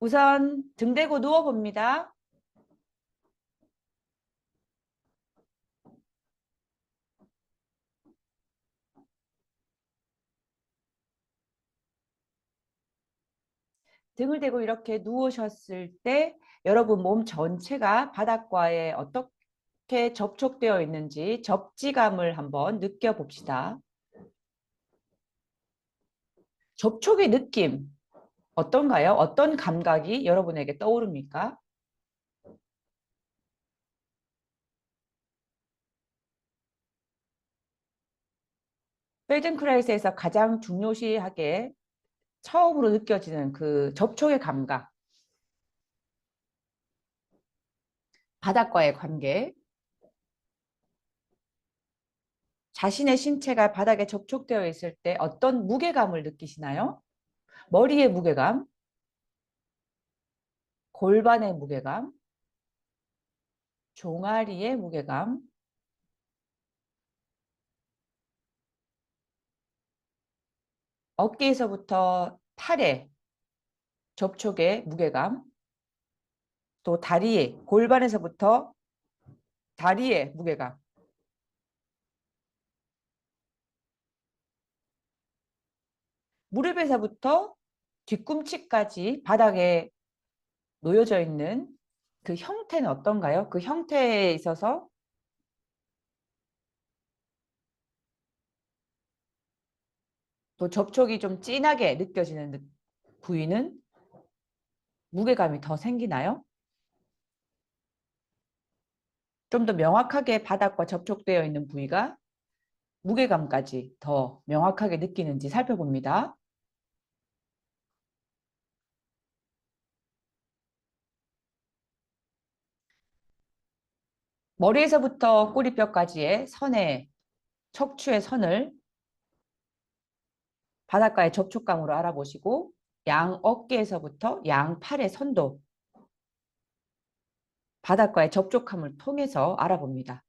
우선 등 대고 누워봅니다. 등을 대고 이렇게 누우셨을 때 여러분 몸 전체가 바닥과에 어떻게 접촉되어 있는지 접지감을 한번 느껴봅시다. 접촉의 느낌 어떤가요? 어떤 감각이 여러분에게 떠오릅니까? 펠든크라이스에서 가장 중요시하게 처음으로 느껴지는 그 접촉의 감각, 바닥과의 관계, 자신의 신체가 바닥에 접촉되어 있을 때 어떤 무게감을 느끼시나요? 머리의 무게감, 골반의 무게감, 종아리의 무게감, 어깨에서부터 팔의 접촉의 무게감, 또 다리의, 골반에서부터 다리의 무게감, 무릎에서부터 뒤꿈치까지 바닥에 놓여져 있는 그 형태는 어떤가요? 그 형태에 있어서 또 접촉이 좀 진하게 느껴지는 부위는 무게감이 더 생기나요? 좀 더 명확하게 바닥과 접촉되어 있는 부위가 무게감까지 더 명확하게 느끼는지 살펴봅니다. 머리에서부터 꼬리뼈까지의 선의 척추의 선을 바닥과의 접촉감으로 알아보시고 양 어깨에서부터 양 팔의 선도 바닥과의 접촉감을 통해서 알아봅니다.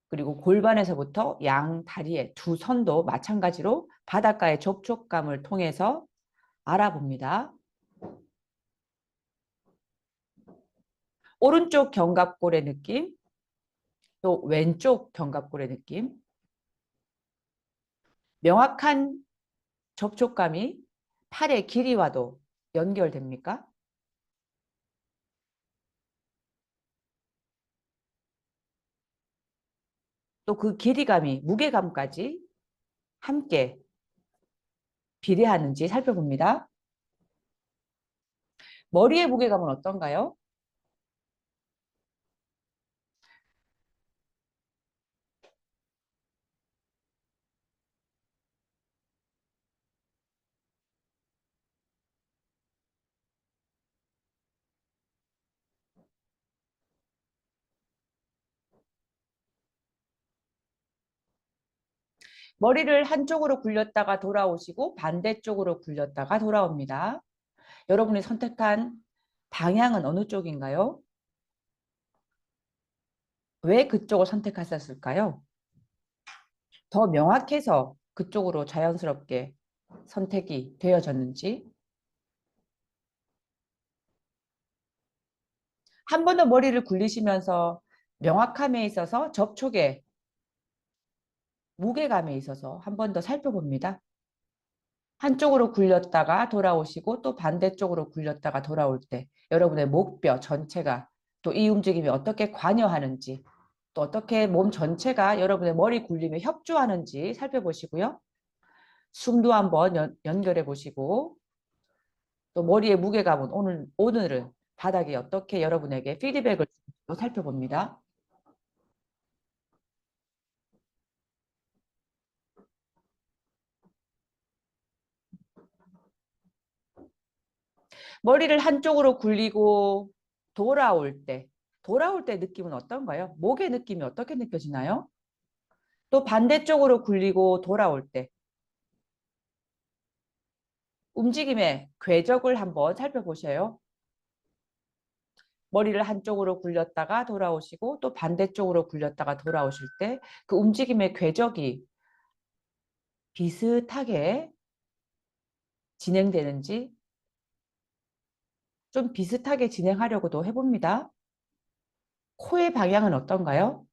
그리고 골반에서부터 양 다리의 두 선도 마찬가지로 바닥과의 접촉감을 통해서 알아봅니다. 오른쪽 견갑골의 느낌, 또 왼쪽 견갑골의 느낌, 명확한 접촉감이 팔의 길이와도 연결됩니까? 또 그 길이감이 무게감까지 함께 비례하는지 살펴봅니다. 머리의 무게감은 어떤가요? 머리를 한쪽으로 굴렸다가 돌아오시고 반대쪽으로 굴렸다가 돌아옵니다. 여러분이 선택한 방향은 어느 쪽인가요? 왜 그쪽을 선택하셨을까요? 더 명확해서 그쪽으로 자연스럽게 선택이 되어졌는지 한 번 더 머리를 굴리시면서 명확함에 있어서 접촉의 무게감에 있어서 한 번 더 살펴봅니다. 한쪽으로 굴렸다가 돌아오시고 또 반대쪽으로 굴렸다가 돌아올 때 여러분의 목뼈 전체가 또 이 움직임이 어떻게 관여하는지 또 어떻게 몸 전체가 여러분의 머리 굴림에 협조하는지 살펴보시고요. 숨도 한번 연결해 보시고 또 머리의 무게감은 오늘은 바닥이 어떻게 여러분에게 피드백을 주는지 살펴봅니다. 머리를 한쪽으로 굴리고 돌아올 때, 돌아올 때 느낌은 어떤가요? 목의 느낌이 어떻게 느껴지나요? 또 반대쪽으로 굴리고 돌아올 때 움직임의 궤적을 한번 살펴보세요. 머리를 한쪽으로 굴렸다가 돌아오시고 또 반대쪽으로 굴렸다가 돌아오실 때 그 움직임의 궤적이 비슷하게 진행되는지 좀 비슷하게 진행하려고도 해봅니다. 코의 방향은 어떤가요?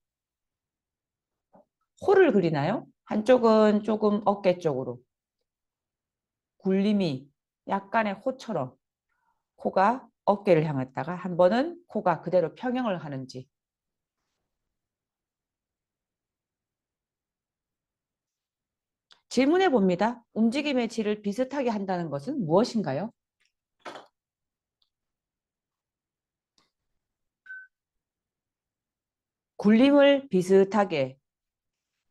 코를 그리나요? 한쪽은 조금 어깨 쪽으로, 굴림이 약간의 호처럼 코가 어깨를 향했다가 한 번은 코가 그대로 평행을 하는지. 질문해 봅니다. 움직임의 질을 비슷하게 한다는 것은 무엇인가요? 굴림을 비슷하게,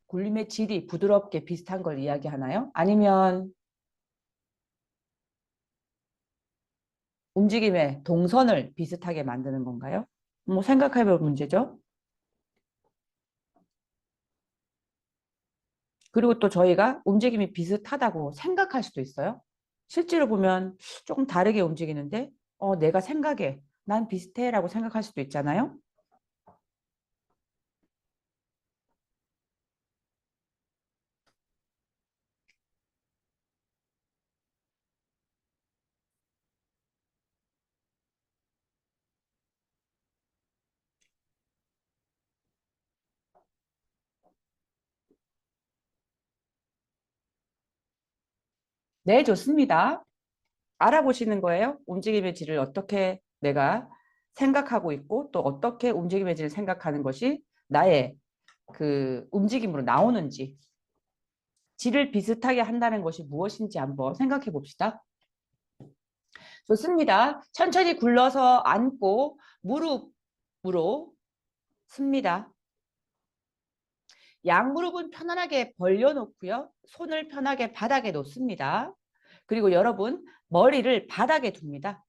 굴림의 질이 부드럽게 비슷한 걸 이야기하나요? 아니면 움직임의 동선을 비슷하게 만드는 건가요? 뭐 생각해 볼 문제죠. 그리고 또 저희가 움직임이 비슷하다고 생각할 수도 있어요. 실제로 보면 조금 다르게 움직이는데, 내가 생각해. 난 비슷해라고 생각할 수도 있잖아요. 네, 좋습니다. 알아보시는 거예요. 움직임의 질을 어떻게 내가 생각하고 있고 또 어떻게 움직임의 질을 생각하는 것이 나의 그 움직임으로 나오는지 질을 비슷하게 한다는 것이 무엇인지 한번 생각해 봅시다. 좋습니다. 천천히 굴러서 앉고 무릎으로 씁니다. 양무릎은 편안하게 벌려놓고요. 손을 편하게 바닥에 놓습니다. 그리고 여러분 머리를 바닥에 둡니다.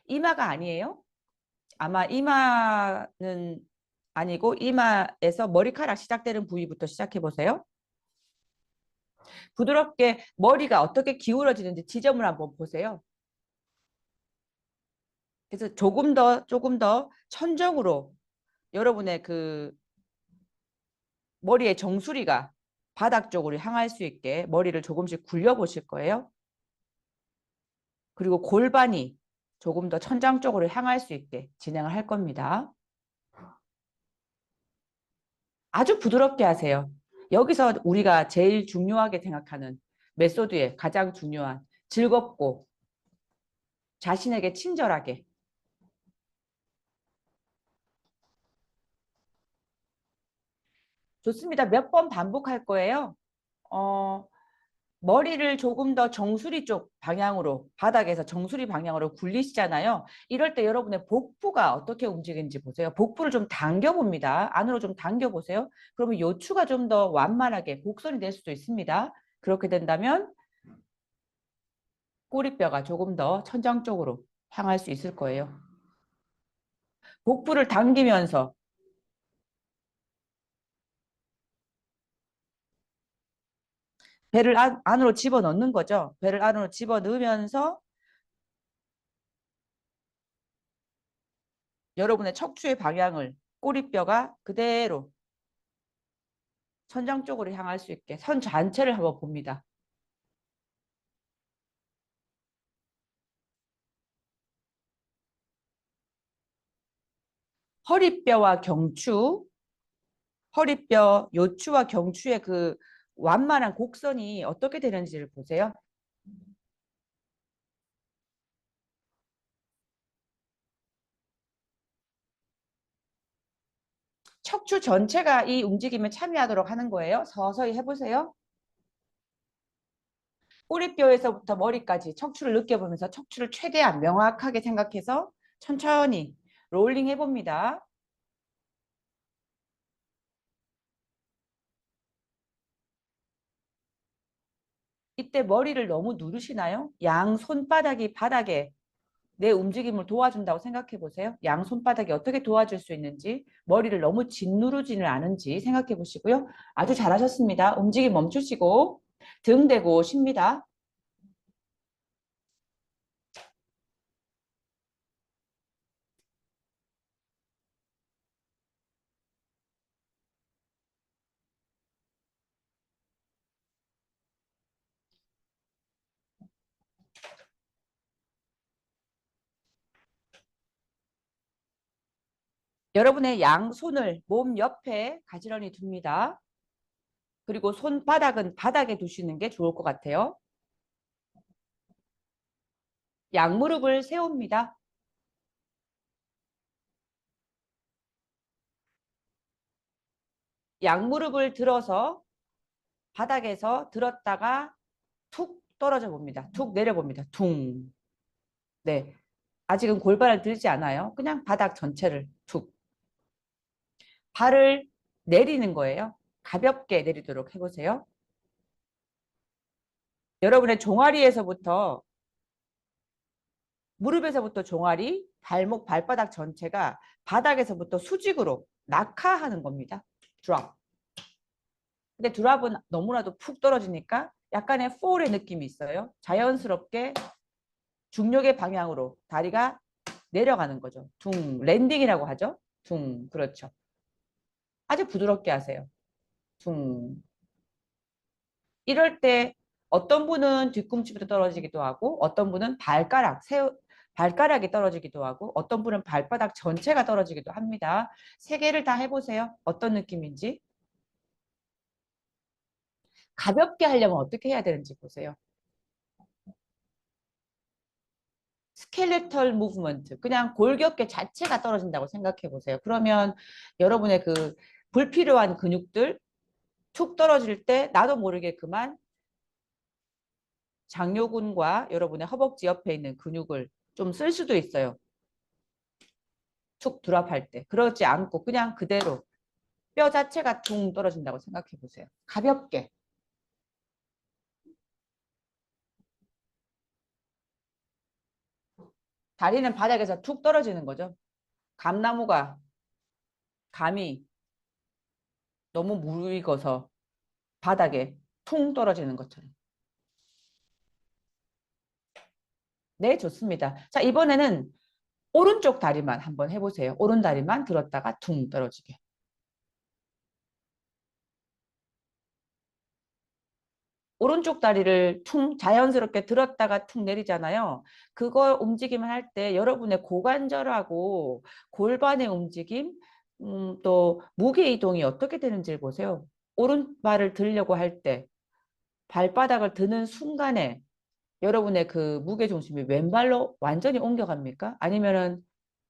이마가 아니에요. 아마 이마는 아니고 이마에서 머리카락 시작되는 부위부터 시작해 보세요. 부드럽게 머리가 어떻게 기울어지는지 지점을 한번 보세요. 그래서 조금 더 천정으로 여러분의 그 머리의 정수리가 바닥 쪽으로 향할 수 있게 머리를 조금씩 굴려 보실 거예요. 그리고 골반이 조금 더 천장 쪽으로 향할 수 있게 진행을 할 겁니다. 아주 부드럽게 하세요. 여기서 우리가 제일 중요하게 생각하는 메소드의 가장 중요한 즐겁고 자신에게 친절하게. 좋습니다. 몇 번 반복할 거예요. 어, 머리를 조금 더 정수리 쪽 방향으로 바닥에서 정수리 방향으로 굴리시잖아요. 이럴 때 여러분의 복부가 어떻게 움직이는지 보세요. 복부를 좀 당겨 봅니다. 안으로 좀 당겨 보세요. 그러면 요추가 좀 더 완만하게 곡선이 될 수도 있습니다. 그렇게 된다면 꼬리뼈가 조금 더 천장 쪽으로 향할 수 있을 거예요. 복부를 당기면서 배를 안으로 집어넣는 거죠. 배를 안으로 집어넣으면서 여러분의 척추의 방향을 꼬리뼈가 그대로 천장 쪽으로 향할 수 있게 선 전체를 한번 봅니다. 허리뼈와 경추, 허리뼈, 요추와 경추의 그 완만한 곡선이 어떻게 되는지를 보세요. 척추 전체가 이 움직임에 참여하도록 하는 거예요. 서서히 해보세요. 꼬리뼈에서부터 머리까지 척추를 느껴보면서 척추를 최대한 명확하게 생각해서 천천히 롤링 해봅니다. 이때 머리를 너무 누르시나요? 양 손바닥이 바닥에 내 움직임을 도와준다고 생각해 보세요. 양 손바닥이 어떻게 도와줄 수 있는지, 머리를 너무 짓누르지는 않은지 생각해 보시고요. 아주 잘하셨습니다. 움직임 멈추시고 등 대고 쉽니다. 여러분의 양손을 몸 옆에 가지런히 둡니다. 그리고 손바닥은 바닥에 두시는 게 좋을 것 같아요. 양무릎을 세웁니다. 양무릎을 들어서 바닥에서 들었다가 툭 떨어져 봅니다. 툭 내려봅니다. 퉁. 네. 아직은 골반을 들지 않아요. 그냥 바닥 전체를 툭. 발을 내리는 거예요. 가볍게 내리도록 해보세요. 여러분의 종아리에서부터 무릎에서부터 종아리, 발목, 발바닥 전체가 바닥에서부터 수직으로 낙하하는 겁니다. 드랍. 근데 드랍은 너무나도 푹 떨어지니까 약간의 폴의 느낌이 있어요. 자연스럽게 중력의 방향으로 다리가 내려가는 거죠. 둥, 랜딩이라고 하죠. 둥, 그렇죠. 아주 부드럽게 하세요. 둥. 이럴 때 어떤 분은 뒤꿈치부터 떨어지기도 하고 어떤 분은 발가락이 떨어지기도 하고 어떤 분은 발바닥 전체가 떨어지기도 합니다. 세 개를 다 해보세요. 어떤 느낌인지. 가볍게 하려면 어떻게 해야 되는지 보세요. 스켈레털 무브먼트. 그냥 골격계 자체가 떨어진다고 생각해 보세요. 그러면 여러분의 그 불필요한 근육들 툭 떨어질 때 나도 모르게 그만 장요근과 여러분의 허벅지 옆에 있는 근육을 좀 쓸 수도 있어요. 툭 드랍할 때. 그러지 않고 그냥 그대로 뼈 자체가 둥 떨어진다고 생각해 보세요. 가볍게. 다리는 바닥에서 툭 떨어지는 거죠. 감나무가 감이 너무 무르익어서 바닥에 퉁 떨어지는 것처럼. 네, 좋습니다. 자, 이번에는 오른쪽 다리만 한번 해보세요. 오른 다리만 들었다가 퉁 떨어지게. 오른쪽 다리를 퉁 자연스럽게 들었다가 퉁 내리잖아요. 그걸 움직임을 할 때 여러분의 고관절하고 골반의 움직임, 또 무게 이동이 어떻게 되는지를 보세요. 오른발을 들려고 할 때 발바닥을 드는 순간에 여러분의 그 무게 중심이 왼발로 완전히 옮겨갑니까? 아니면은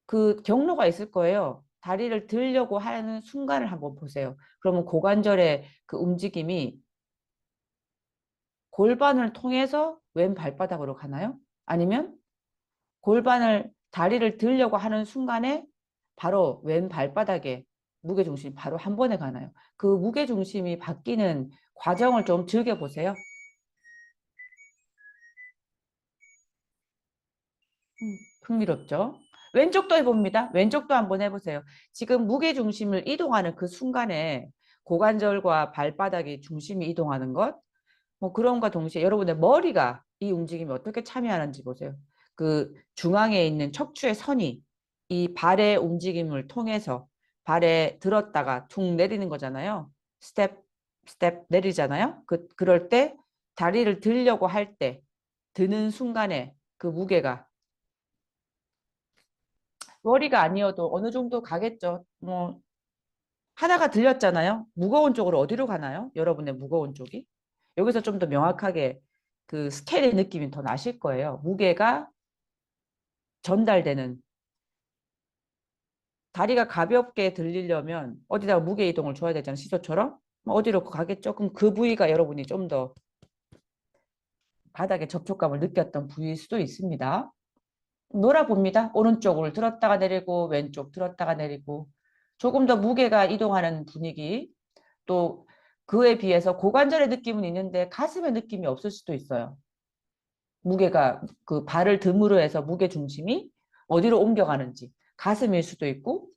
그 경로가 있을 거예요. 다리를 들려고 하는 순간을 한번 보세요. 그러면 고관절의 그 움직임이 골반을 통해서 왼 발바닥으로 가나요? 아니면 다리를 들려고 하는 순간에 바로 왼 발바닥에 무게중심이 바로 한 번에 가나요? 그 무게중심이 바뀌는 과정을 좀 즐겨보세요. 흥미롭죠? 왼쪽도 해봅니다. 왼쪽도 한번 해보세요. 지금 무게중심을 이동하는 그 순간에 고관절과 발바닥의 중심이 이동하는 것, 뭐 그런과 동시에 여러분의 머리가 이 움직임에 어떻게 참여하는지 보세요. 그 중앙에 있는 척추의 선이 이 발의 움직임을 통해서 발에 들었다가 툭 내리는 거잖아요. 스텝 내리잖아요. 그럴 때 다리를 들려고 할 때 드는 순간에 그 무게가 머리가 아니어도 어느 정도 가겠죠. 뭐 하나가 들렸잖아요. 무거운 쪽으로 어디로 가나요? 여러분의 무거운 쪽이. 여기서 좀 더 명확하게 그 스케일의 느낌이 더 나실 거예요. 무게가 전달되는 다리가 가볍게 들리려면 어디다가 무게 이동을 줘야 되잖아요. 시소처럼. 뭐 어디로 가겠죠? 그럼 그 부위가 여러분이 좀 더 바닥에 접촉감을 느꼈던 부위일 수도 있습니다. 놀아봅니다. 오른쪽을 들었다가 내리고 왼쪽 들었다가 내리고 조금 더 무게가 이동하는 분위기 또 그에 비해서 고관절의 느낌은 있는데 가슴의 느낌이 없을 수도 있어요. 무게가 그 발을 듬으로 해서 무게 중심이 어디로 옮겨가는지 가슴일 수도 있고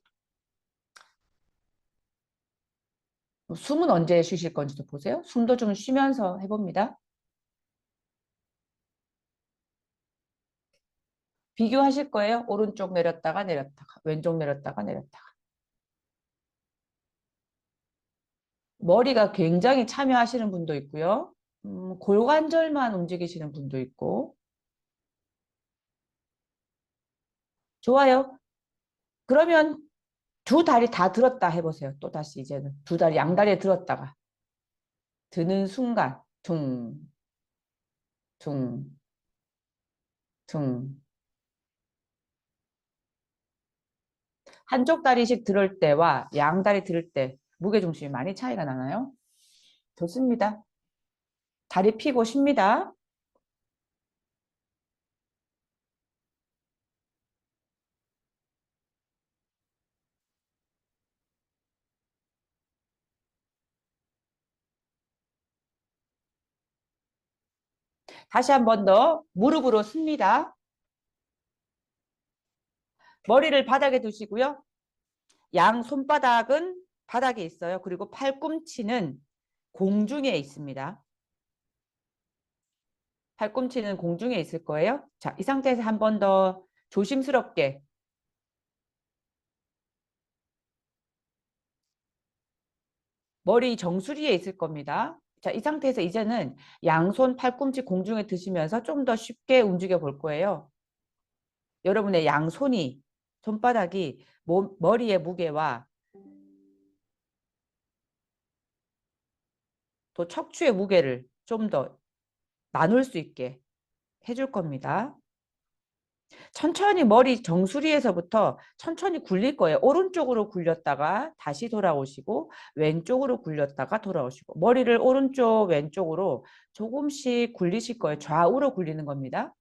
숨은 언제 쉬실 건지도 보세요. 숨도 좀 쉬면서 해봅니다. 비교하실 거예요. 오른쪽 내렸다가 내렸다가 왼쪽 내렸다가 내렸다가 머리가 굉장히 참여하시는 분도 있고요. 골관절만 움직이시는 분도 있고 좋아요. 그러면 두 다리 다 들었다 해보세요. 또 다시 이제는 두 다리 양다리에 들었다가 드는 순간 둥, 둥, 둥. 한쪽 다리씩 들을 때와 양다리 들을 때 무게중심이 많이 차이가 나나요? 좋습니다. 다리 펴고 쉽니다. 다시 한 번 더 무릎으로 씁니다. 머리를 바닥에 두시고요. 양 손바닥은 바닥에 있어요. 그리고 팔꿈치는 공중에 있습니다. 팔꿈치는 공중에 있을 거예요. 자, 이 상태에서 한 번 더 조심스럽게 머리 정수리에 있을 겁니다. 자, 이 상태에서 이제는 양손 팔꿈치 공중에 드시면서 좀 더 쉽게 움직여 볼 거예요. 여러분의 양손이 손바닥이 머리의 무게와 또 척추의 무게를 좀 더 나눌 수 있게 해줄 겁니다. 천천히 머리 정수리에서부터 천천히 굴릴 거예요. 오른쪽으로 굴렸다가 다시 돌아오시고 왼쪽으로 굴렸다가 돌아오시고 머리를 오른쪽 왼쪽으로 조금씩 굴리실 거예요. 좌우로 굴리는 겁니다.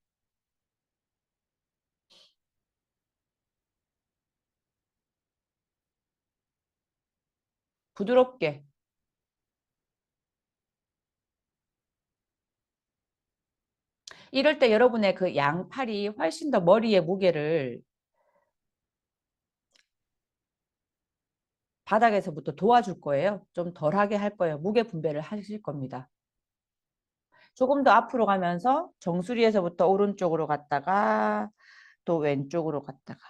부드럽게. 이럴 때 여러분의 그 양팔이 훨씬 더 머리의 무게를 바닥에서부터 도와줄 거예요. 좀 덜하게 할 거예요. 무게 분배를 하실 겁니다. 조금 더 앞으로 가면서 정수리에서부터 오른쪽으로 갔다가 또 왼쪽으로 갔다가.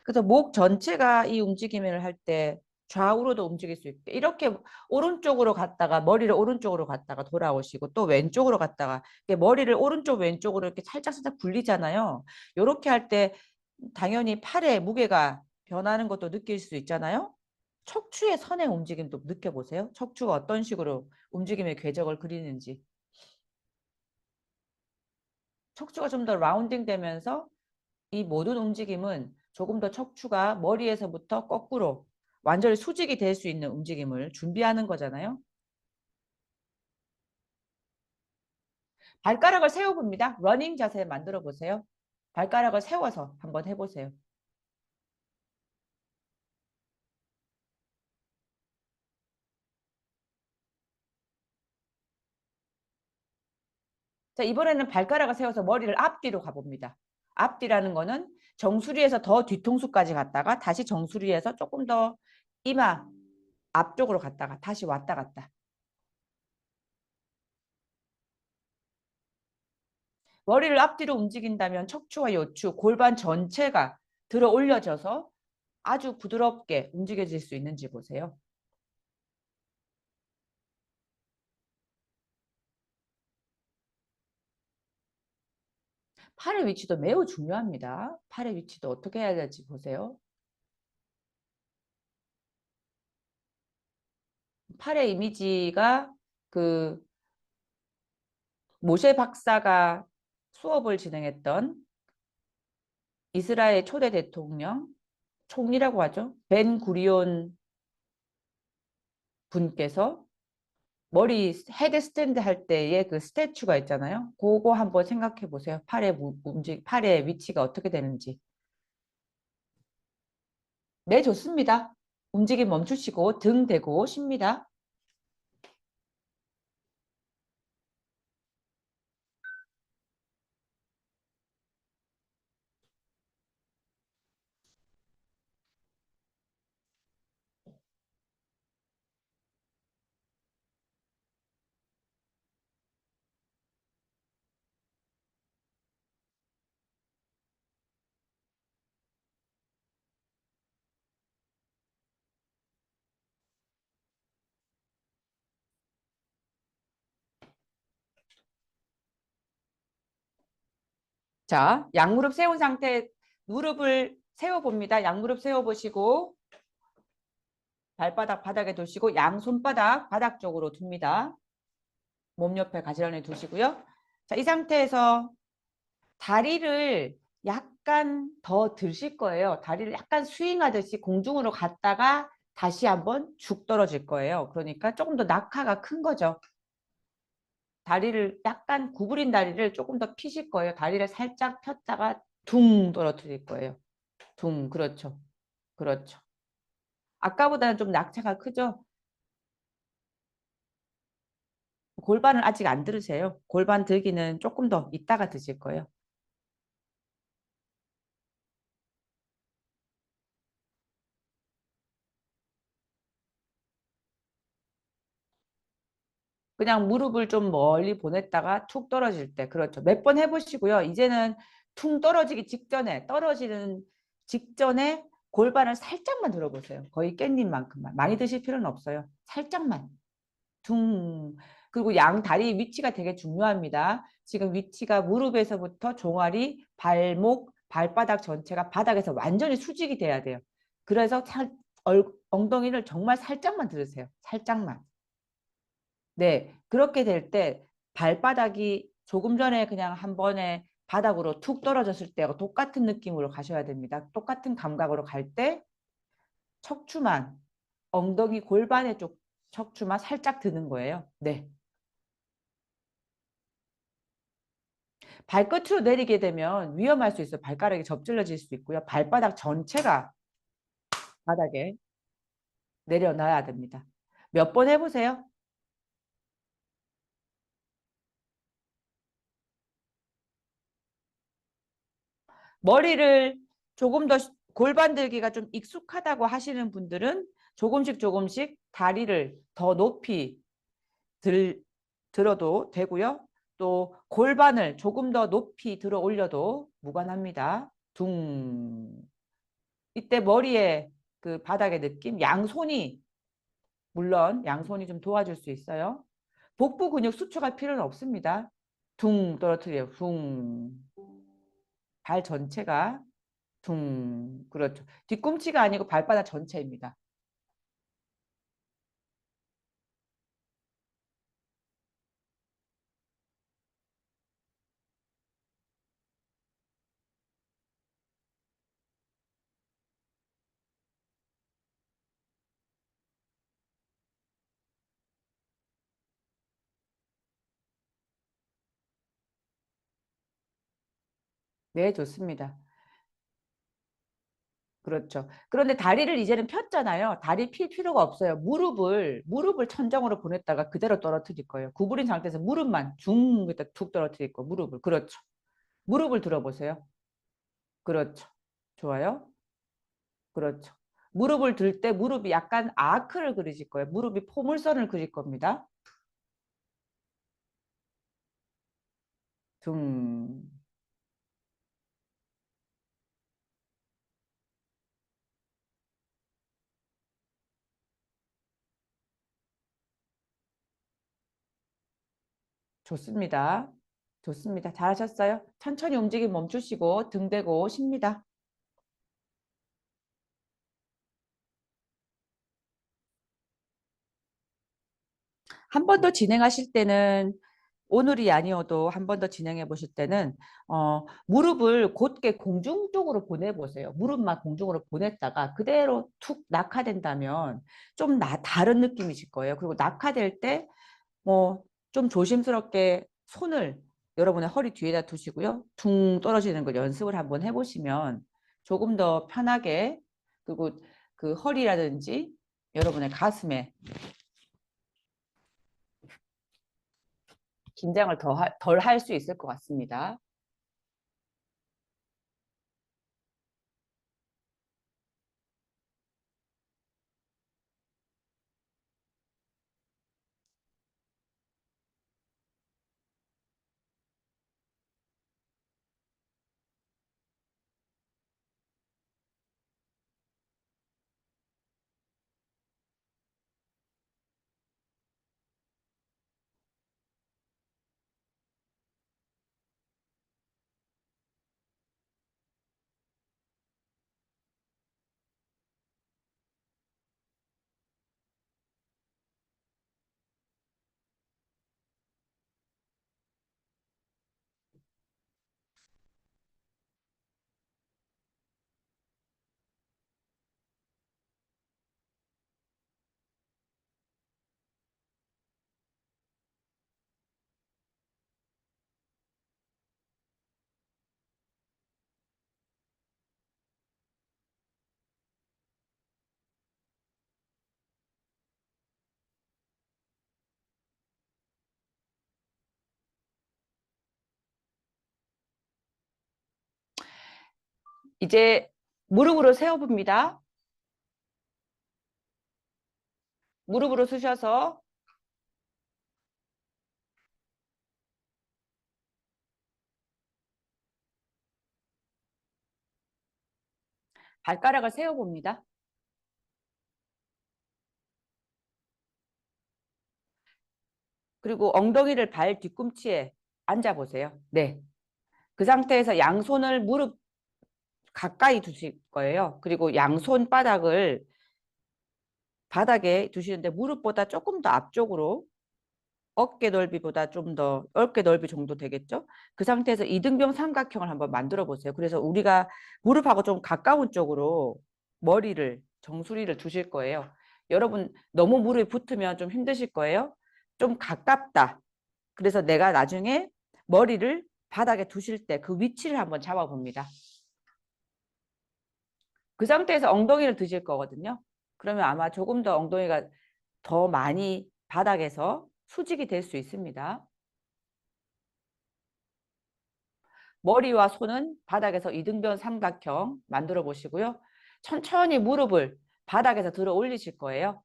그래서 목 전체가 이 움직임을 할 때 좌우로도 움직일 수 있게 이렇게 오른쪽으로 갔다가 머리를 오른쪽으로 갔다가 돌아오시고 또 왼쪽으로 갔다가 머리를 오른쪽 왼쪽으로 이렇게 살짝 살짝 굴리잖아요. 이렇게 할 때 당연히 팔의 무게가 변하는 것도 느낄 수 있잖아요. 척추의 선의 움직임도 느껴보세요. 척추가 어떤 식으로 움직임의 궤적을 그리는지. 척추가 좀 더 라운딩 되면서 이 모든 움직임은 조금 더 척추가 머리에서부터 거꾸로 완전히 수직이 될 수 있는 움직임을 준비하는 거잖아요. 발가락을 세워봅니다. 러닝 자세 만들어 보세요. 발가락을 세워서 한번 해보세요. 자, 이번에는 발가락을 세워서 머리를 앞뒤로 가봅니다. 앞뒤라는 거는 정수리에서 더 뒤통수까지 갔다가 다시 정수리에서 조금 더 이마 앞쪽으로 갔다가 다시 왔다 갔다. 머리를 앞뒤로 움직인다면 척추와 요추, 골반 전체가 들어 올려져서 아주 부드럽게 움직여질 수 있는지 보세요. 팔의 위치도 매우 중요합니다. 팔의 위치도 어떻게 해야 될지 보세요. 팔의 이미지가 그 모셰 박사가 수업을 진행했던 이스라엘 초대 대통령, 총리라고 하죠. 벤 구리온 분께서 머리 헤드 스탠드 할 때의 그 스태츄가 있잖아요. 그거 한번 생각해 보세요. 팔의 위치가 어떻게 되는지. 네, 좋습니다. 움직임 멈추시고 등 대고 쉽니다. 자, 양무릎 세운 상태 무릎을 세워봅니다. 양무릎 세워보시고 발바닥 바닥에 두시고 양손바닥 바닥 쪽으로 둡니다. 몸 옆에 가지런히 두시고요. 자, 이 상태에서 다리를 약간 더 드실 거예요. 다리를 약간 스윙하듯이 공중으로 갔다가 다시 한번 죽 떨어질 거예요. 그러니까 조금 더 낙하가 큰 거죠. 다리를 약간 구부린 다리를 조금 더 피실 거예요. 다리를 살짝 폈다가 둥 떨어뜨릴 거예요. 둥, 그렇죠. 그렇죠. 아까보다는 좀 낙차가 크죠? 골반을 아직 안 들으세요. 골반 들기는 조금 더 이따가 드실 거예요. 그냥 무릎을 좀 멀리 보냈다가 툭 떨어질 때. 그렇죠. 몇 번 해보시고요. 이제는 퉁 떨어지기 직전에, 떨어지는 직전에 골반을 살짝만 들어보세요. 거의 깻잎만큼만. 많이 드실 필요는 없어요. 살짝만. 둥. 그리고 양 다리 위치가 되게 중요합니다. 지금 위치가 무릎에서부터 종아리, 발목, 발바닥 전체가 바닥에서 완전히 수직이 돼야 돼요. 그래서 엉덩이를 정말 살짝만 들으세요. 살짝만. 네, 그렇게 될 때 발바닥이 조금 전에 그냥 한 번에 바닥으로 툭 떨어졌을 때와 똑같은 느낌으로 가셔야 됩니다. 똑같은 감각으로 갈 때 척추만, 엉덩이 골반의 쪽 척추만 살짝 드는 거예요. 네. 발끝으로 내리게 되면 위험할 수 있어요. 발가락이 접질러질 수 있고요. 발바닥 전체가 바닥에 내려놔야 됩니다. 몇 번 해보세요. 머리를 조금 더 골반 들기가 좀 익숙하다고 하시는 분들은 조금씩 조금씩 다리를 더 높이 들, 들어도 되고요. 또 골반을 조금 더 높이 들어 올려도 무관합니다. 둥. 이때 머리에 그 바닥의 느낌, 양손이 물론 양손이 좀 도와줄 수 있어요. 복부 근육 수축할 필요는 없습니다. 둥 떨어뜨려요. 둥. 발 전체가 둥. 그렇죠. 뒤꿈치가 아니고 발바닥 전체입니다. 네, 좋습니다. 그렇죠. 그런데 다리를 이제는 폈잖아요. 다리 필 필요가 없어요. 무릎을 천장으로 보냈다가 그대로 떨어뜨릴 거예요. 구부린 상태에서 무릎만 중, 그다 툭 떨어뜨릴 거 무릎을. 그렇죠. 무릎을 들어보세요. 그렇죠. 좋아요. 그렇죠. 무릎을 들 때 무릎이 약간 아크를 그리실 거예요. 무릎이 포물선을 그릴 겁니다. 둥. 좋습니다. 좋습니다. 잘하셨어요. 천천히 움직임 멈추시고 등 대고 쉽니다. 한 번 더 진행하실 때는 오늘이 아니어도 한 번 더 진행해 보실 때는 무릎을 곧게 공중 쪽으로 보내보세요. 무릎만 공중으로 보냈다가 그대로 툭 낙하된다면 좀 다른 느낌이실 거예요. 그리고 낙하될 때 좀 조심스럽게 손을 여러분의 허리 뒤에다 두시고요. 둥 떨어지는 걸 연습을 한번 해보시면 조금 더 편하게 그리고 그 허리라든지 여러분의 가슴에 긴장을 덜 할 수 있을 것 같습니다. 이제 무릎으로 세워봅니다. 무릎으로 쓰셔서 발가락을 세워봅니다. 그리고 엉덩이를 발 뒤꿈치에 앉아보세요. 네. 그 상태에서 양손을 무릎 가까이 두실 거예요. 그리고 양손 바닥을 바닥에 두시는데 무릎보다 조금 더 앞쪽으로 어깨 넓이보다 좀 더 어깨 넓이 정도 되겠죠? 그 상태에서 이등병 삼각형을 한번 만들어 보세요. 그래서 우리가 무릎하고 좀 가까운 쪽으로 머리를 정수리를 두실 거예요. 여러분 너무 무릎이 붙으면 좀 힘드실 거예요. 좀 가깝다. 그래서 내가 나중에 머리를 바닥에 두실 때 그 위치를 한번 잡아봅니다. 그 상태에서 엉덩이를 드실 거거든요. 그러면 아마 조금 더 엉덩이가 더 많이 바닥에서 수직이 될 수 있습니다. 머리와 손은 바닥에서 이등변 삼각형 만들어 보시고요. 천천히 무릎을 바닥에서 들어 올리실 거예요.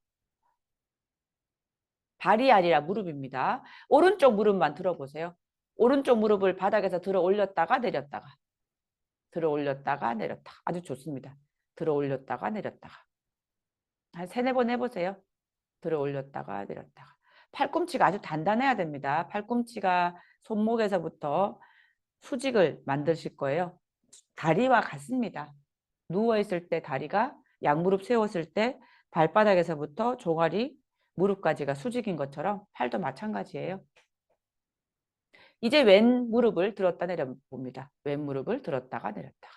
발이 아니라 무릎입니다. 오른쪽 무릎만 들어보세요. 오른쪽 무릎을 바닥에서 들어 올렸다가 내렸다가 들어 올렸다가 내렸다가 아주 좋습니다. 들어 올렸다가 내렸다가 한 세네 번 해보세요. 들어 올렸다가 내렸다가 팔꿈치가 아주 단단해야 됩니다. 팔꿈치가 손목에서부터 수직을 만드실 거예요. 다리와 같습니다. 누워있을 때 다리가 양무릎 세웠을 때 발바닥에서부터 종아리, 무릎까지가 수직인 것처럼 팔도 마찬가지예요. 이제 왼 무릎을 들었다 내려 봅니다. 왼 무릎을 들었다가 내렸다가.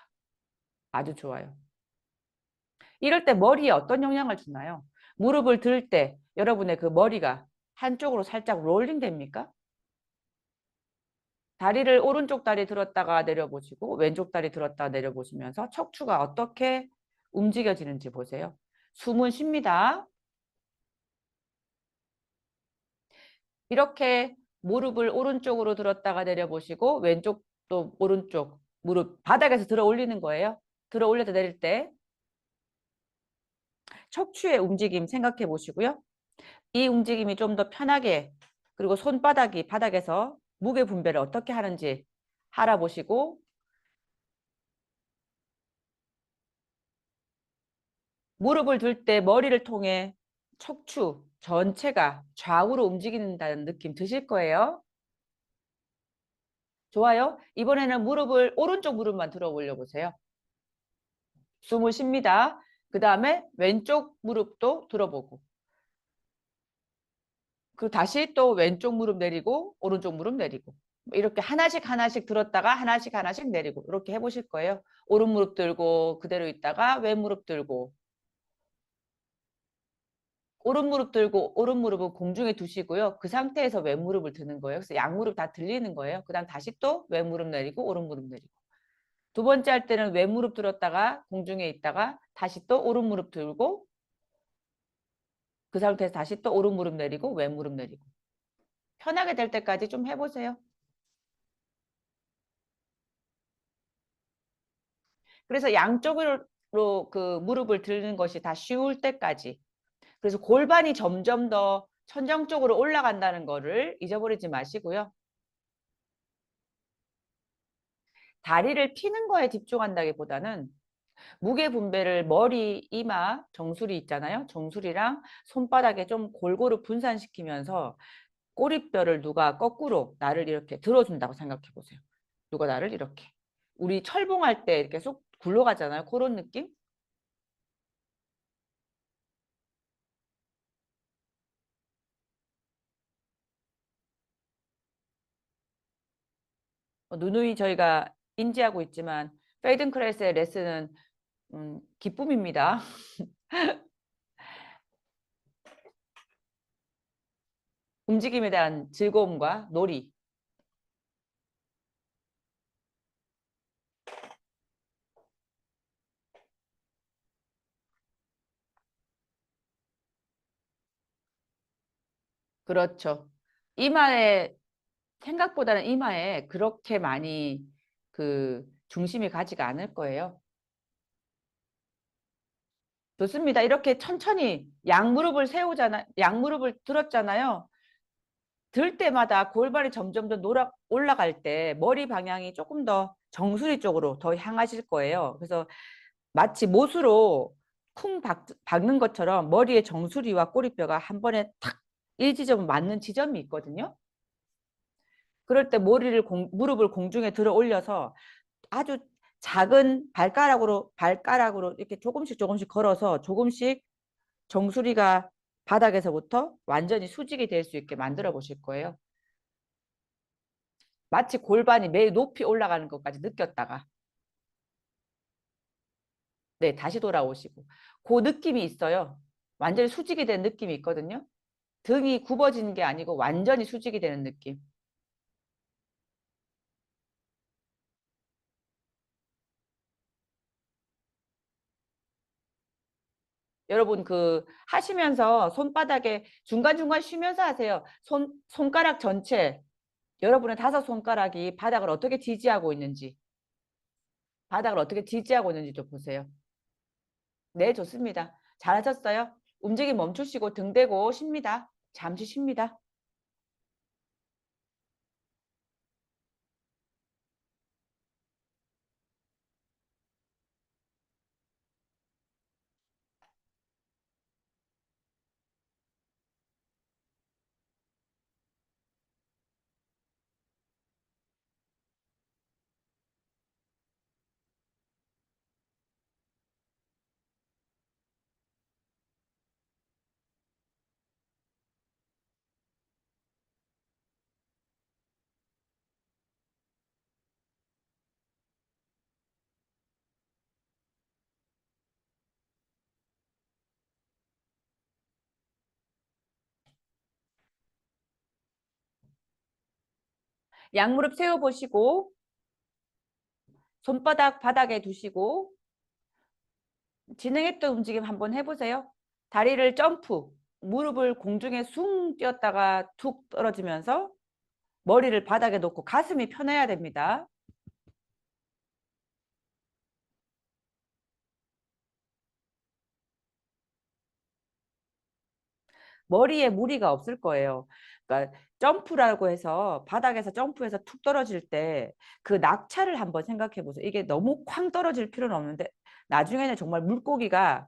아주 좋아요. 이럴 때 머리에 어떤 영향을 주나요? 무릎을 들 때 여러분의 그 머리가 한쪽으로 살짝 롤링 됩니까? 다리를 오른쪽 다리 들었다가 내려보시고 왼쪽 다리 들었다가 내려보시면서 척추가 어떻게 움직여지는지 보세요. 숨은 쉽니다. 이렇게 무릎을 오른쪽으로 들었다가 내려보시고 왼쪽도 오른쪽 무릎 바닥에서 들어 올리는 거예요. 들어 올려서 내릴 때 척추의 움직임 생각해 보시고요. 이 움직임이 좀 더 편하게 그리고 손바닥이 바닥에서 무게 분배를 어떻게 하는지 알아보시고 무릎을 들 때 머리를 통해 척추 전체가 좌우로 움직인다는 느낌 드실 거예요. 좋아요. 이번에는 무릎을 오른쪽 무릎만 들어 올려 보세요. 숨을 쉽니다. 그 다음에 왼쪽 무릎도 들어보고 그리고 다시 또 왼쪽 무릎 내리고 오른쪽 무릎 내리고 이렇게 하나씩 하나씩 들었다가 하나씩 하나씩 내리고 이렇게 해보실 거예요. 오른 무릎 들고 그대로 있다가 왼 무릎 들고 오른 무릎 들고 오른 무릎은 공중에 두시고요. 그 상태에서 왼 무릎을 드는 거예요. 그래서 양 무릎 다 들리는 거예요. 그 다음 다시 또 왼 무릎 내리고 오른 무릎 내리고 두 번째 할 때는 왼 무릎 들었다가 공중에 있다가 다시 또 오른 무릎 들고 그 상태에서 다시 또 오른 무릎 내리고 왼 무릎 내리고 편하게 될 때까지 좀 해보세요. 그래서 양쪽으로 그 무릎을 들는 것이 다 쉬울 때까지 그래서 골반이 점점 더 천정 쪽으로 올라간다는 거를 잊어버리지 마시고요. 다리를 피는 거에 집중한다기보다는 무게 분배를 머리, 이마, 정수리 있잖아요. 정수리랑 손바닥에 좀 골고루 분산시키면서 꼬리뼈를 누가 거꾸로 나를 이렇게 들어준다고 생각해 보세요. 누가 나를 이렇게. 우리 철봉할 때 이렇게 쏙 굴러가잖아요. 그런 느낌? 누누이 저희가 인지하고 있지만 페이든크레스의 레슨은 기쁨입니다. 움직임에 대한 즐거움과 놀이. 그렇죠. 이마에 생각보다는 이마에 그렇게 많이 그 중심이 가지가 않을 거예요. 좋습니다. 이렇게 천천히 양무릎을 세우잖아, 양무릎을 들었잖아요. 들 때마다 골반이 점점 더 올라갈 때 머리 방향이 조금 더 정수리 쪽으로 더 향하실 거예요. 그래서 마치 못으로 쿵 박는 것처럼 머리의 정수리와 꼬리뼈가 한 번에 탁 일지점 맞는 지점이 있거든요. 그럴 때 무릎을 공중에 들어 올려서 아주 작은 발가락으로 이렇게 조금씩 걸어서 조금씩 정수리가 바닥에서부터 완전히 수직이 될 수 있게 만들어 보실 거예요. 마치 골반이 매일 높이 올라가는 것까지 느꼈다가 네, 다시 돌아오시고 그 느낌이 있어요. 완전히 수직이 된 느낌이 있거든요. 등이 굽어지는 게 아니고 완전히 수직이 되는 느낌. 여러분 그 하시면서 손바닥에 중간중간 쉬면서 하세요. 손가락 전체 여러분의 다섯 손가락이 바닥을 어떻게 지지하고 있는지 좀 보세요. 네, 좋습니다. 잘하셨어요. 움직임 멈추시고 등 대고 쉽니다. 잠시 쉽니다. 양무릎 세워보시고 손바닥 바닥에 두시고 진행했던 움직임 한번 해보세요. 다리를 점프, 무릎을 공중에 숭 뛰었다가 툭 떨어지면서 머리를 바닥에 놓고 가슴이 편해야 됩니다. 머리에 무리가 없을 거예요. 그러니까 점프라고 해서 바닥에서 점프해서 툭 떨어질 때 그 낙차를 한번 생각해 보세요. 이게 너무 쾅 떨어질 필요는 없는데 나중에는 정말 물고기가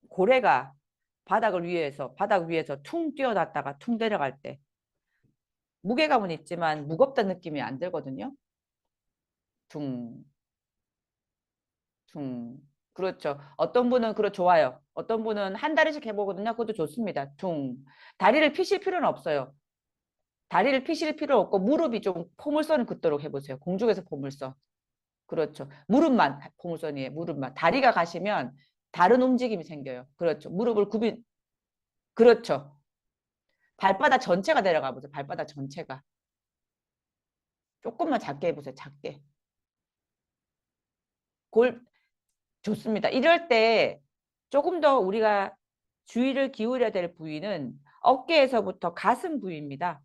고래가 바닥 위에서 퉁 뛰어났다가 퉁 내려갈 때 무게감은 있지만 무겁다는 느낌이 안 들거든요. 퉁, 퉁. 그렇죠. 어떤 분은 좋아요. 어떤 분은 한 다리씩 해보거든요. 그것도 좋습니다. 퉁. 다리를 피실 필요는 없어요. 다리를 피실 필요 없고 무릎이 좀 포물선을 긋도록 해보세요. 공중에서 포물선. 그렇죠. 무릎만 포물선이에요. 무릎만. 다리가 가시면 다른 움직임이 생겨요. 그렇죠. 그렇죠. 발바닥 전체가 내려가 보세요. 발바닥 전체가. 조금만 작게 해보세요. 작게. 골, 좋습니다. 이럴 때 조금 더 우리가 주의를 기울여야 될 부위는 어깨에서부터 가슴 부위입니다.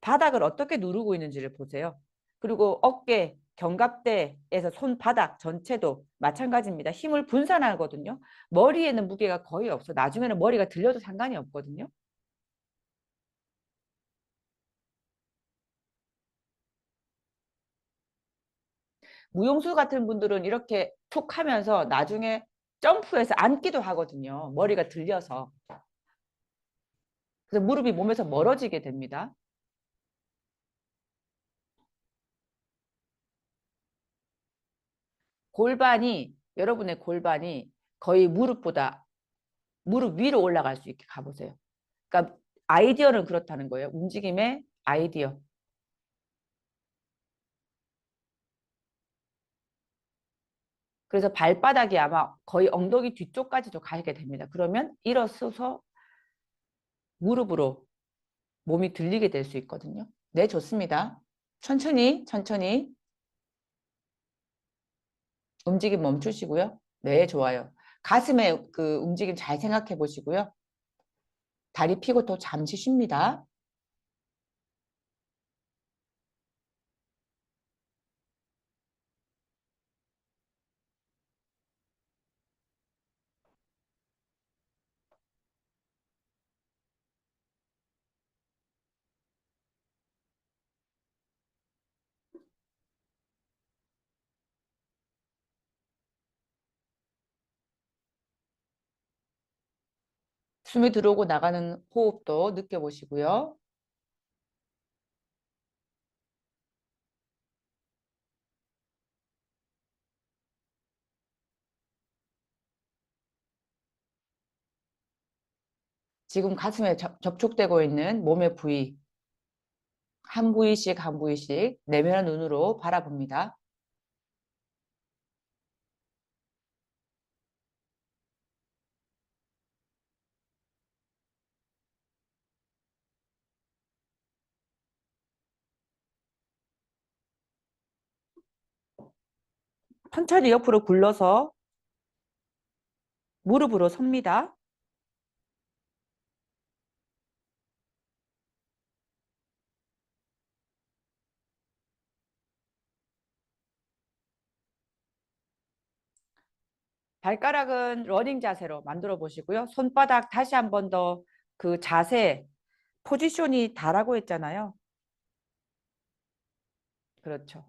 바닥을 어떻게 누르고 있는지를 보세요. 그리고 어깨, 견갑대에서 손바닥 전체도 마찬가지입니다. 힘을 분산하거든요. 머리에는 무게가 거의 없어. 나중에는 머리가 들려도 상관이 없거든요. 무용수 같은 분들은 이렇게 툭 하면서 나중에 점프해서 앉기도 하거든요. 머리가 들려서. 그래서 무릎이 몸에서 멀어지게 됩니다. 여러분의 골반이 거의 무릎 위로 올라갈 수 있게 가보세요. 그러니까 아이디어는 그렇다는 거예요. 움직임의 아이디어. 그래서 발바닥이 아마 거의 엉덩이 뒤쪽까지도 가게 됩니다. 그러면 일어서서 무릎으로 몸이 들리게 될 수 있거든요. 네, 좋습니다. 천천히 움직임 멈추시고요. 네, 좋아요. 가슴에 그 움직임 잘 생각해 보시고요. 다리 펴고 또 잠시 쉽니다. 숨이 들어오고 나가는 호흡도 느껴보시고요. 지금 가슴에 접촉되고 있는 몸의 부위, 한 부위씩 한 부위씩 내면의 눈으로 바라봅니다. 천천히 옆으로 굴러서 무릎으로 섭니다. 발가락은 러닝 자세로 만들어 보시고요. 손바닥 다시 한 번 더 그 자세, 포지션이 다라고 했잖아요. 그렇죠.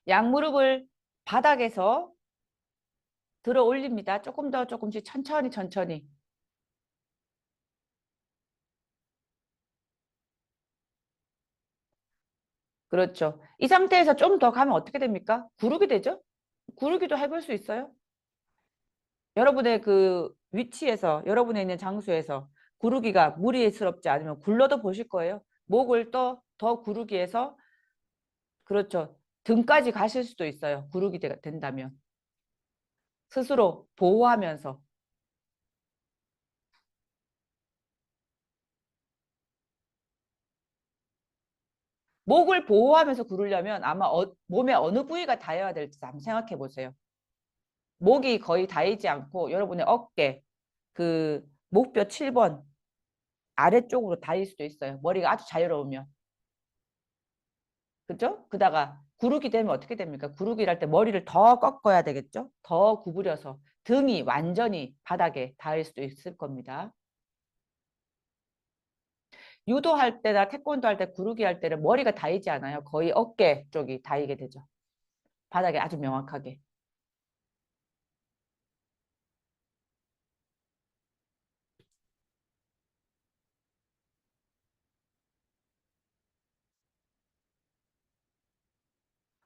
양무릎을 바닥에서 들어 올립니다. 조금 더 조금씩 천천히 천천히. 그렇죠. 이 상태에서 좀 더 가면 어떻게 됩니까? 구르기 되죠? 구르기도 해볼 수 있어요. 여러분의 그 위치에서, 여러분의 있는 장소에서 구르기가 무리스럽지 않으면 굴러도 보실 거예요. 목을 더 구르기 해서, 그렇죠. 등까지 가실 수도 있어요. 구르기 된다면. 스스로 보호하면서. 목을 보호하면서 구르려면 아마 몸의 어느 부위가 닿아야 될지 한번 생각해 보세요. 목이 거의 닿이지 않고 여러분의 어깨, 그 목뼈 7번 아래쪽으로 닿을 수도 있어요. 머리가 아주 자유로우면. 그죠? 그다가 구르기 되면 어떻게 됩니까? 구르기를 할 때 머리를 더 꺾어야 되겠죠? 더 구부려서 등이 완전히 바닥에 닿을 수도 있을 겁니다. 유도할 때나 태권도 할 때 구르기 할 때는 머리가 닿이지 않아요. 거의 어깨 쪽이 닿이게 되죠. 바닥에 아주 명확하게.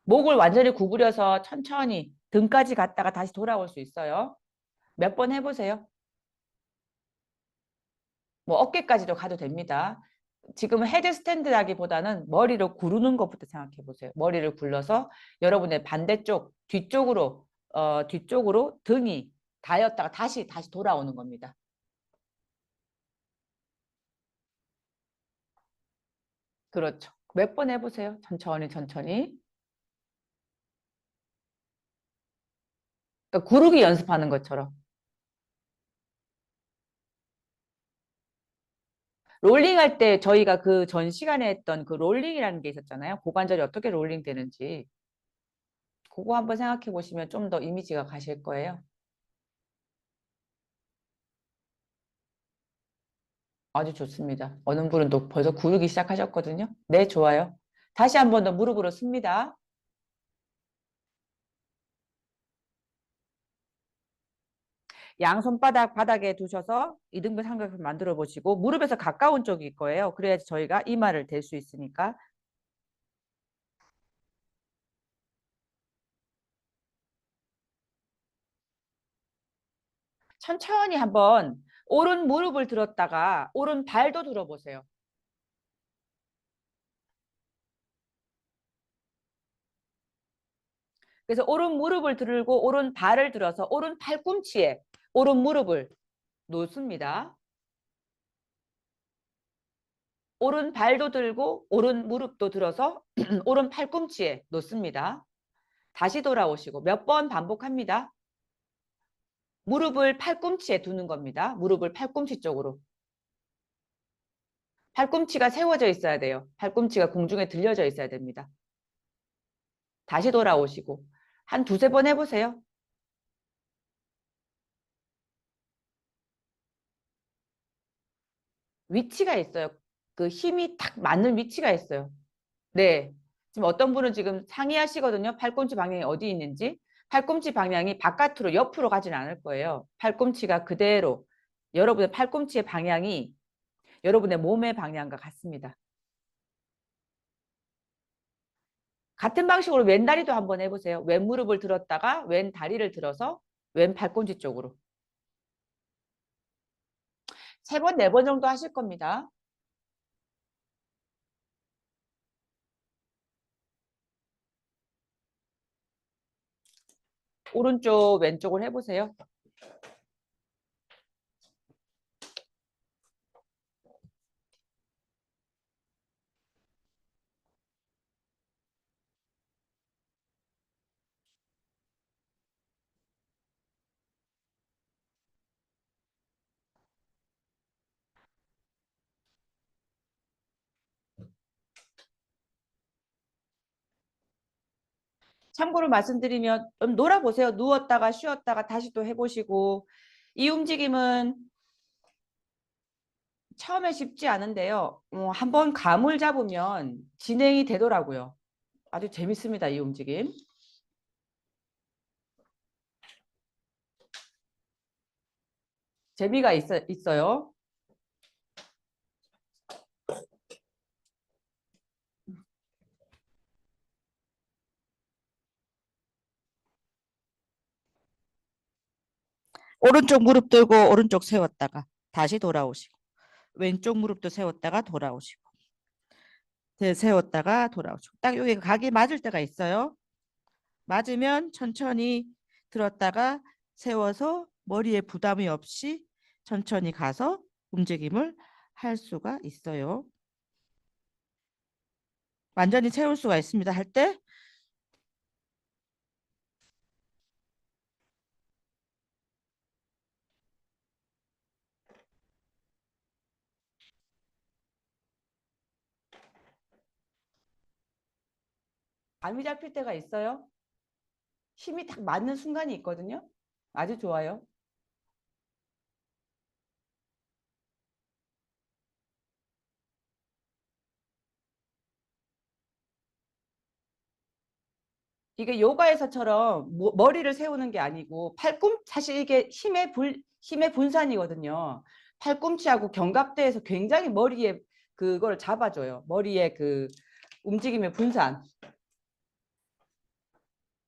목을 완전히 구부려서 천천히 등까지 갔다가 다시 돌아올 수 있어요. 몇 번 해보세요. 뭐 어깨까지도 가도 됩니다. 지금은 헤드스탠드라기보다는 머리를 구르는 것부터 생각해 보세요. 머리를 굴려서 여러분의 반대쪽 뒤쪽으로 등이 닿였다가 다시 돌아오는 겁니다. 그렇죠. 몇 번 해보세요. 천천히 천천히. 그러니까 구르기 연습하는 것처럼. 롤링 할 때 저희가 그 전 시간에 했던 그 롤링이라는 게 있었잖아요. 고관절이 어떻게 롤링 되는지. 그거 한번 생각해 보시면 좀 더 이미지가 가실 거예요. 아주 좋습니다. 어느 분은 또 벌써 구르기 시작하셨거든요. 네, 좋아요. 다시 한 번 더 무릎으로 씁니다. 양손바닥 바닥에 두셔서 이등분 삼각형 만들어 보시고 무릎에서 가까운 쪽일 거예요. 그래야지 저희가 이마를 댈 수 있으니까 천천히 한번 오른 무릎을 들었다가 오른 발도 들어보세요. 그래서 오른 무릎을 들고 오른 발을 들어서 오른 팔꿈치에 오른 무릎을 놓습니다. 오른 발도 들고 오른 무릎도 들어서 오른 팔꿈치에 놓습니다. 다시 돌아오시고 몇 번 반복합니다. 무릎을 팔꿈치에 두는 겁니다. 무릎을 팔꿈치 쪽으로. 팔꿈치가 세워져 있어야 돼요. 팔꿈치가 공중에 들려져 있어야 됩니다. 다시 돌아오시고 한 두세 번 해보세요. 위치가 있어요. 그 힘이 딱 맞는 위치가 있어요. 네. 지금 어떤 분은 지금 상의하시거든요. 팔꿈치 방향이 어디 있는지. 팔꿈치 방향이 바깥으로 옆으로 가지는 않을 거예요. 팔꿈치가 그대로 여러분의 팔꿈치의 방향이 여러분의 몸의 방향과 같습니다. 같은 방식으로 왼 다리도 한번 해보세요. 왼 무릎을 들었다가 왼 다리를 들어서 왼 팔꿈치 쪽으로. 3번, 4번 정도 하실 겁니다. 오른쪽, 왼쪽을 해보세요. 참고로 말씀드리면 좀 놀아보세요. 누웠다가 쉬었다가 다시 또 해보시고 이 움직임은 처음에 쉽지 않은데요. 한번 감을 잡으면 진행이 되더라고요. 아주 재밌습니다. 이 움직임. 재미가 있어요. 오른쪽 무릎 들고 오른쪽 세웠다가 다시 돌아오시고 왼쪽 무릎도 세웠다가 돌아오시고 세웠다가 돌아오시고 딱 여기 각이 맞을 때가 있어요. 맞으면 천천히 들었다가 세워서 머리에 부담이 없이 천천히 가서 움직임을 할 수가 있어요. 완전히 세울 수가 있습니다. 할 때 감이 잡힐 때가 있어요. 힘이 딱 맞는 순간이 있거든요. 아주 좋아요. 이게 요가에서처럼 머리를 세우는 게 아니고 사실 이게 힘의 분산이거든요. 팔꿈치하고 견갑대에서 굉장히 머리에 그걸 잡아줘요. 머리에 그 움직임의 분산,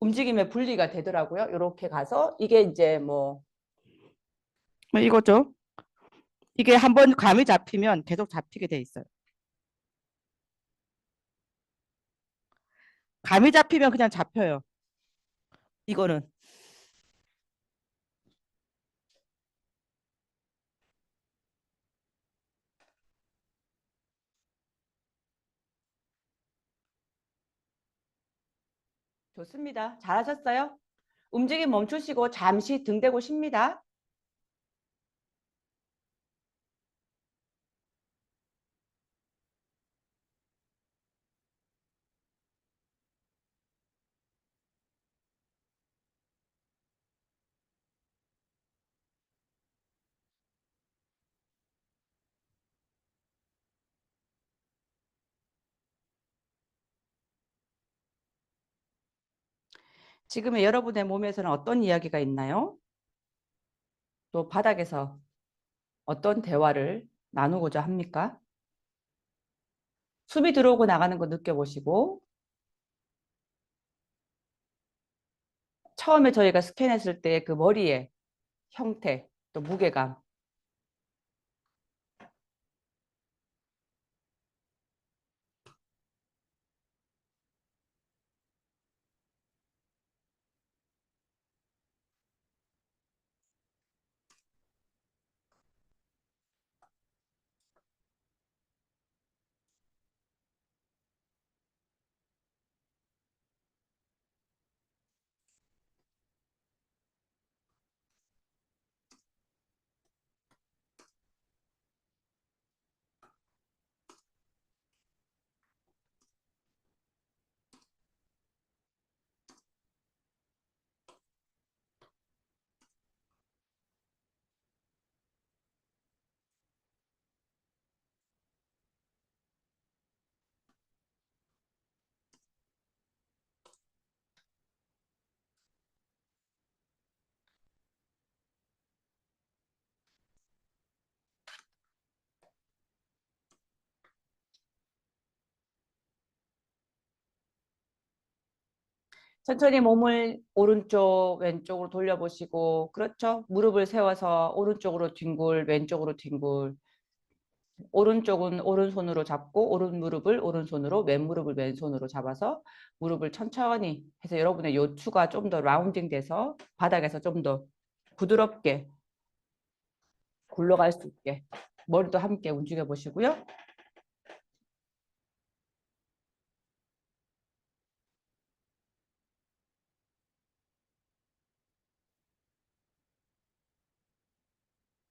움직임의 분리가 되더라고요. 이렇게 가서 이게 이제 뭐 이거죠. 이게 한번 감이 잡히면 계속 잡히게 돼 있어요. 감이 잡히면 그냥 잡혀요. 이거는 좋습니다. 잘하셨어요. 움직임 멈추시고 잠시 등 대고 쉽니다. 지금의 여러분의 몸에서는 어떤 이야기가 있나요? 또 바닥에서 어떤 대화를 나누고자 합니까? 숨이 들어오고 나가는 거 느껴보시고 처음에 저희가 스캔했을 때 그 머리의 형태 또 무게감 천천히 몸을 오른쪽, 왼쪽으로 돌려보시고, 그렇죠. 무릎을 세워서 오른쪽으로 뒹굴, 왼쪽으로 뒹굴. 오른쪽은 오른손으로 잡고, 오른 무릎을 오른손으로, 왼 무릎을 왼손으로 잡아서 무릎을 천천히 해서 여러분의 요추가 좀 더 라운딩 돼서 바닥에서 좀 더 부드럽게 굴러갈 수 있게 머리도 함께 움직여 보시고요.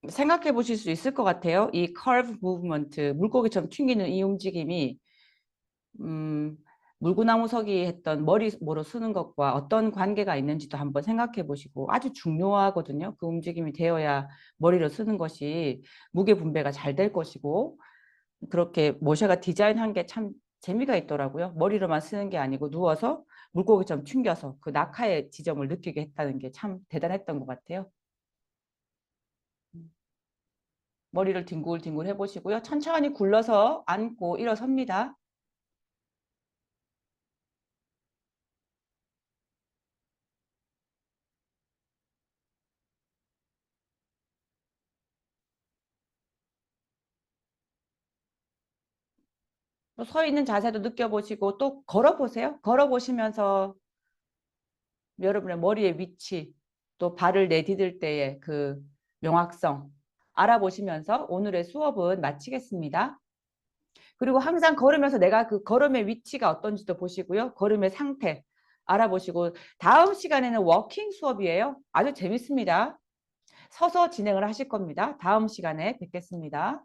생각해 보실 수 있을 것 같아요. 이 curve movement, 물고기처럼 튕기는 이 움직임이 음, 물구나무서기 했던 머리 뭐로 쓰는 것과 어떤 관계가 있는지도 한번 생각해 보시고 아주 중요하거든요. 그 움직임이 되어야 머리로 쓰는 것이 무게 분배가 잘 될 것이고 그렇게 모샤가 디자인한 게 참 재미가 있더라고요. 머리로만 쓰는 게 아니고 누워서 물고기처럼 튕겨서 그 낙하의 지점을 느끼게 했다는 게 참 대단했던 것 같아요. 머리를 뒹굴뒹굴 해보시고요. 천천히 굴러서 앉고 일어섭니다. 또 서 있는 자세도 느껴보시고 또 걸어보세요. 걸어보시면서 여러분의 머리의 위치 또 발을 내디딜 때의 그 명확성 알아보시면서 오늘의 수업은 마치겠습니다. 그리고 항상 걸으면서 내가 그 걸음의 위치가 어떤지도 보시고요. 걸음의 상태 알아보시고 다음 시간에는 워킹 수업이에요. 아주 재밌습니다. 서서 진행을 하실 겁니다. 다음 시간에 뵙겠습니다.